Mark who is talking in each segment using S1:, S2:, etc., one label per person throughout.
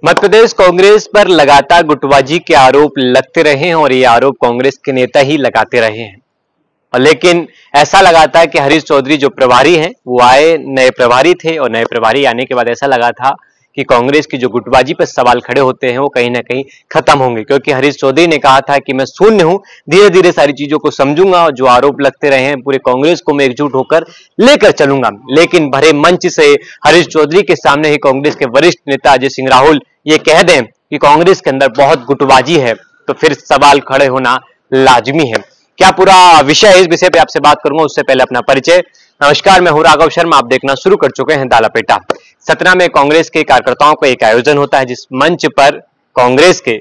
S1: मध्य प्रदेश कांग्रेस पर लगातार गुटबाजी के आरोप लगते रहे हैं और ये आरोप कांग्रेस के नेता ही लगाते रहे हैं। और लेकिन ऐसा लगाता है कि हरीश चौधरी जो प्रभारी हैं वो आए, नए प्रभारी थे और नए प्रभारी आने के बाद ऐसा लगा था कि कांग्रेस की जो गुटबाजी पर सवाल खड़े होते हैं वो कहीं ना कहीं खत्म होंगे, क्योंकि हरीश चौधरी ने कहा था कि मैं शून्य हूं, धीरे धीरे सारी चीजों को समझूंगा और जो आरोप लगते रहे हैं पूरे कांग्रेस को मैं एकजुट होकर लेकर चलूंगा। लेकिन भरे मंच से हरीश चौधरी के सामने ही कांग्रेस के वरिष्ठ नेता अजय सिंह राहुल ये कह दें कि कांग्रेस के अंदर बहुत गुटबाजी है तो फिर सवाल खड़े होना लाजमी है। क्या पूरा विषय है, इस विषय पे आपसे बात करूंगा। उससे पहले अपना परिचय। नमस्कार, मैं हूं राघव शर्मा, आप देखना शुरू कर चुके हैं दालापेटा। सतना में कांग्रेस के कार्यकर्ताओं का एक आयोजन होता है जिस मंच पर कांग्रेस के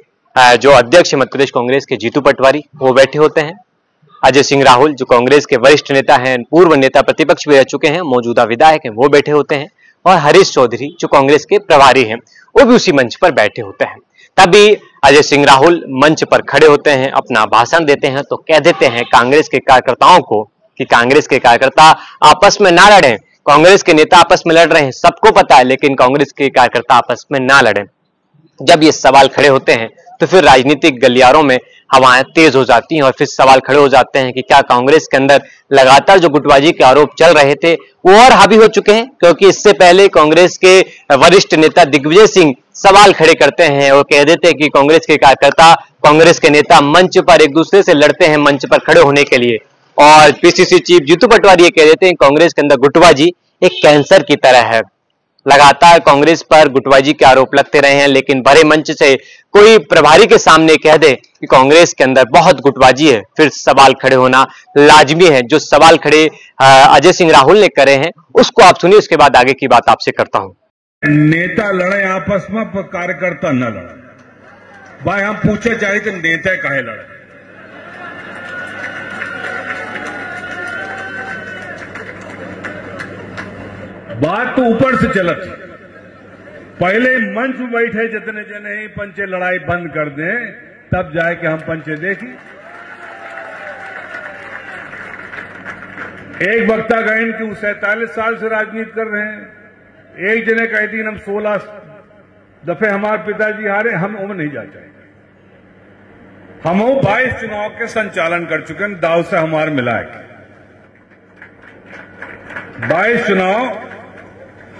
S1: जो अध्यक्ष मध्य प्रदेश कांग्रेस के जीतू पटवारी वो बैठे होते हैं, अजय सिंह राहुल जो कांग्रेस के वरिष्ठ नेता हैं, पूर्व नेता प्रतिपक्ष भी रह चुके हैं, मौजूदा विधायक हैं, वो बैठे होते हैं और हरीश चौधरी जो कांग्रेस के प्रभारी हैं वो भी उसी मंच पर बैठे होते हैं। तभी अजय सिंह राहुल मंच पर खड़े होते हैं, अपना भाषण देते हैं तो कह देते हैं कांग्रेस के कार्यकर्ताओं को कि कांग्रेस के कार्यकर्ता आपस में ना लड़ें, कांग्रेस के नेता आपस में लड़ रहे हैं सबको पता है, लेकिन कांग्रेस के कार्यकर्ता आपस में ना लड़ें। जब ये सवाल खड़े होते हैं तो फिर राजनीतिक गलियारों में हवाएं तेज हो जाती हैं और फिर सवाल खड़े हो जाते हैं कि क्या कांग्रेस के अंदर लगातार जो गुटबाजी के आरोप चल रहे थे वो और हावी हो चुके हैं, क्योंकि इससे पहले कांग्रेस के वरिष्ठ नेता दिग्विजय सिंह सवाल खड़े करते हैं और कह देते हैं कि कांग्रेस के कार्यकर्ता, कांग्रेस के नेता मंच पर एक दूसरे से लड़ते हैं मंच पर खड़े होने के लिए। और पीसीसी चीफ जीतू पटवारी ये कह देते हैं कांग्रेस के अंदर गुटबाजी एक कैंसर की तरह है। लगातार कांग्रेस पर गुटबाजी के आरोप लगते रहे हैं, लेकिन बड़े मंच से कोई प्रभारी के सामने कह दे कि कांग्रेस के अंदर बहुत गुटबाजी है, फिर सवाल खड़े होना लाजमी है। जो सवाल खड़े अजय सिंह राहुल ने करे हैं उसको आप सुनिए, उसके बाद आगे की बात आपसे करता हूं।
S2: नेता लड़े आपस में पर कार्यकर्ता न लड़े। भाई हम पूछे चाहिए तो नेता काहे लड़े? बात तो ऊपर से चलत, पहले मंच में बैठे जितने जने ही पंचे लड़ाई बंद कर दें तब जाए कि हम पंचे देखें। एक वक्ता गए कि वो 47 साल से राजनीति कर रहे हैं, एक जने कह दिन हम 16 दफे हमारे पिताजी हारे, हम उम्र नहीं जा चाहेंगे। हम 22 चुनाव के संचालन कर चुके हैं, दाव से हमारे मिला है 22 चुनाव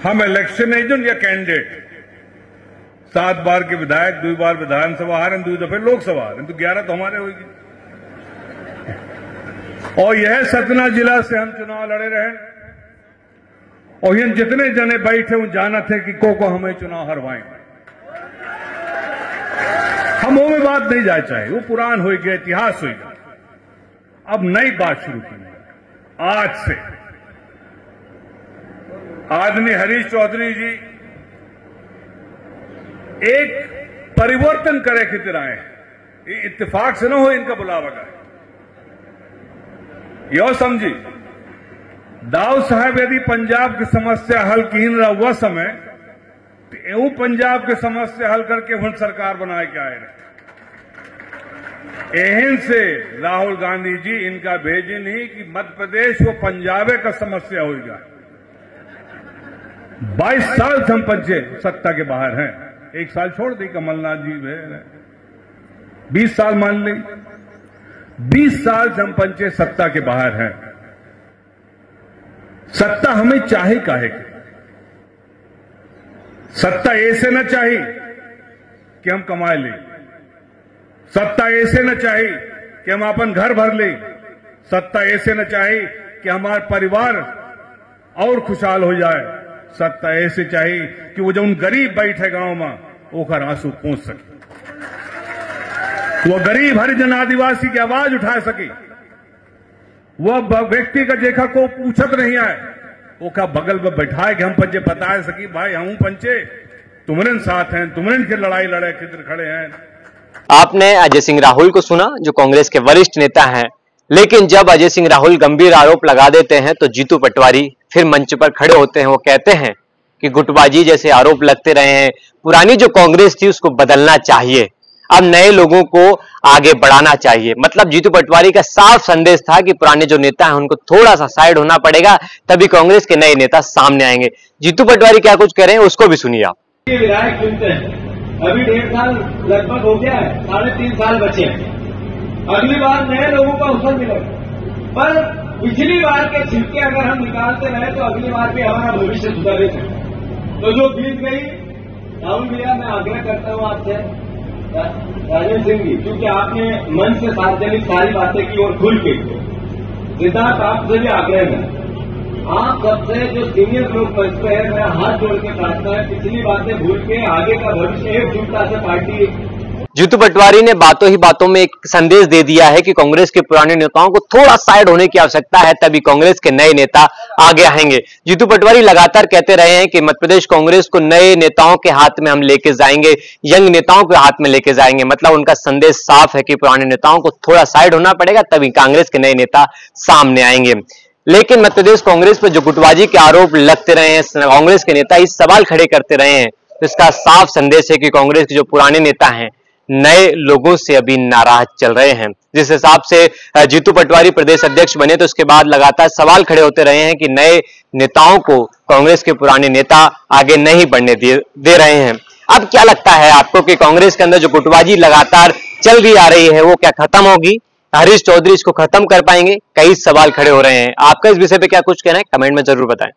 S2: हम इलेक्शन एजेंट या कैंडिडेट, 7 बार के विधायक, 2 बार विधानसभा हारे, 2 दफे लोकसभा हारे, तो 11 तो हमारे होगी। और यह सतना जिला से हम चुनाव लड़े रहे और ये जितने जने बैठे वो जाना थे कि को हमें चुनाव हरवाएंगे। हम वो में बात नहीं जाए चाहे, वो पुरान हो गया, इतिहास हो गया। अब नई बात शुरू की आज से। आदमी हरीश चौधरी जी एक परिवर्तन करे की तरह आए, इत्तेफाक से न हो इनका बुलावा का। यो समझी दाऊ साहब यदि पंजाब की समस्या हल की रहा हुआ समय तो वो पंजाब की समस्या हल करके हुन सरकार बनाए के आए रहे। एहन से राहुल गांधी जी इनका भेजे नहीं कि मध्य प्रदेश वो पंजाबे का समस्या होगा। 22 साल से हम पंचे सत्ता के बाहर हैं, 1 साल छोड़ दी कमलनाथ जी में, 20 साल मान ली, 20 साल से हम पंचे सत्ता के बाहर हैं। सत्ता हमें चाहे काहे की? सत्ता ऐसे न चाहिए कि हम कमाए ले, सत्ता ऐसे न चाहिए कि हम अपन घर भर ले, सत्ता ऐसे न चाहिए कि हमारा परिवार और खुशहाल हो जाए, सत्ता ऐसे चाहिए कि वो जो उन गरीब बैठे गांव में ओकर आंसू पहुंच सके, वो गरीब हरिजन आदिवासी की आवाज उठा सके, वो व्यक्ति का देखा को पूछत नहीं आए, वो का बगल में बैठाए कि हम पंचे बता सकी भाई हम पंचे तुमने साथ हैं, तुमने के लड़ाई लड़े किधर खड़े हैं।
S1: आपने अजय सिंह राहुल को सुना जो कांग्रेस के वरिष्ठ नेता हैं, लेकिन जब अजय सिंह राहुल गंभीर आरोप लगा देते हैं तो जीतू पटवारी फिर मंच पर खड़े होते हैं। वो कहते हैं कि गुटबाजी जैसे आरोप लगते रहे हैं, पुरानी जो कांग्रेस थी उसको बदलना चाहिए, अब नए लोगों को आगे बढ़ाना चाहिए। मतलब जीतू पटवारी का साफ संदेश था कि पुराने जो नेता हैं उनको थोड़ा सा साइड होना पड़ेगा, तभी कांग्रेस के नए नेता सामने आएंगे। जीतू पटवारी क्या कुछ कह रहे हैं उसको भी सुनिए आप।
S3: विधायक चुनते हैं अभी 1.5 साल लगभग हो गया है, 3.5 साल बचे हैं। अगली बार नए लोगों का अवसर मिलेगा, पर पिछली बार के छिलके अगर हम निकालते रहे तो अगली बार भी हमारा भविष्य सुधर सकता। तो जो बीत गई, राहुल भैया मैं आग्रह करता हूं आपसे, राजेंद्र सिंह जी, क्योंकि आपने मन से सार्वजनिक सारी बातें की और खुल के, सिद्धार्थ आपसे भी आग्रह है, आप सबसे जो सीनियर लोग मंच पे है, मेरा हाथ जोड़ के प्रार्थना है, पिछली बातें भूल के आगे का भविष्य एकजुटता से पार्टी।
S1: जीतू पटवारी ने बातों ही बातों में एक संदेश दे दिया है कि कांग्रेस के पुराने नेताओं को थोड़ा साइड होने की आवश्यकता है, तभी कांग्रेस के नए नेता आगे आएंगे। जीतू पटवारी लगातार कहते रहे हैं कि मध्य प्रदेश कांग्रेस को नए नेताओं के हाथ में हम लेके जाएंगे, यंग नेताओं के हाथ में लेके जाएंगे। मतलब उनका संदेश साफ है कि पुराने नेताओं को थोड़ा साइड होना पड़ेगा, तभी कांग्रेस के नए नेता सामने आएंगे। लेकिन मध्य प्रदेश कांग्रेस पर जो गुटबाजी के आरोप लगते रहे हैं, कांग्रेस के नेता इस सवाल खड़े करते रहे हैं, तो इसका साफ संदेश है कि कांग्रेस के जो पुराने नेता हैं नए लोगों से अभी नाराज चल रहे हैं। जिस हिसाब से जीतू पटवारी प्रदेश अध्यक्ष बने तो उसके बाद लगातार सवाल खड़े होते रहे हैं कि नए नेताओं को कांग्रेस के पुराने नेता आगे नहीं बढ़ने दे रहे हैं। अब क्या लगता है आपको कि कांग्रेस के अंदर जो गुटबाजी लगातार चल रही आ रही है वो क्या खत्म होगी? हरीश चौधरी इसको खत्म कर पाएंगे? कई सवाल खड़े हो रहे हैं। आपका इस विषय पे क्या कुछ कहना है, कमेंट में जरूर बताएं।